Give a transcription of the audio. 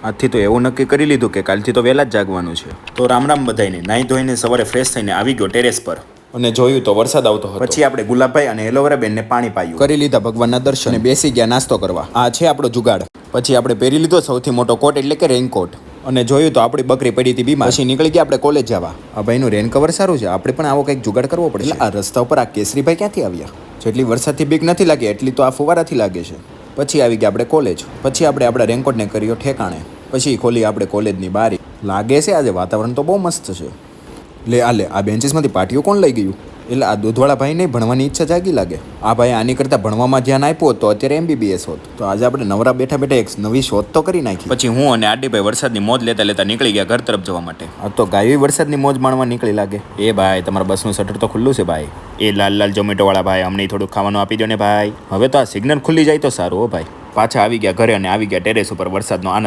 આજથી તો એવું નક્કી કરી લીધું કે કાલથી તો વહેલા જ જાગવાનું છે. તો રામ રામ બધાઈને. નાહી ધોઈને સવારે ફ્રેશ થઈને આવી ગયો ટેરેસ પર અને જોયું તો વરસાદ આવતો હતો. પછી આપણે ગુલાબભાઈ અને એલોવેરા બેનને પાણી પાયું, કરી લીધા ભગવાનના દર્શન અને બેસી ગયા નાસ્તો કરવા. આ છે આપણો જુગાડ. પછી આપણે પહેરી લીધો સૌથી મોટો કોટ એટલે કે રેઇનકોટ અને જોયું તો આપણી બકરી પડી હતી બીમાર. પછી નીકળી ગયા આપણે કોલેજ જવા. આ ભાઈનું રેન કવર સારું છે, આપણે પણ આવો કંઈક જુગાડ કરવો પડશે. આ રસ્તા ઉપર આ કેસરીભાઈ ક્યાંથી આવ્યા? જેટલી વરસાદથી બીક નથી લાગી એટલી તો આ ફુવારાથી લાગે છે. પછી આવી ગયા આપણે કોલેજ. પછી આપણે આપણા રેનકોટને કર્યો ઠેકાણે. પછી ખોલી આપણે કોલેજની બારી. લાગે છે આજે વાતાવરણ તો બહુ મસ્ત છે. આ બેન્ચીસમાંથી પાટીઓ કોણ લઈ ગયું? એટલે આ દૂધવાળા ભાઈને ભણવાની ઈચ્છા જાગી લાગે. આ ભાઈ આની કરતાં ભણવામાં ધ્યાન આપ્યું હોત તો અત્યારે MBBS હોત. તો આજે આપણે નવરા બેઠા બેઠા એક નવી શોધ તો કરી નાખી. પછી હું અને આડીભાઈ વરસાદની મોજ લેતા લેતા નીકળી ગયા ઘર તરફ જવા માટે. આ તો ગાયો વરસાદની મોજ માણવા નીકળી લાગે. એ ભાઈ તમારા બસનું શટર તો ખુલ્લું છે ભાઈ. એ લાલ ઝોમેટોવાળા ભાઈ અમને થોડુંક ખાવાનું આપી દો ને ભાઈ. હવે તો આ સિગ્નલ ખુલ્લી જાય તો સારું હો ભાઈ. પાછા આવી ગયા ઘરે અને આવી ગયા ટેરેસ ઉપર વરસાદનો આનંદ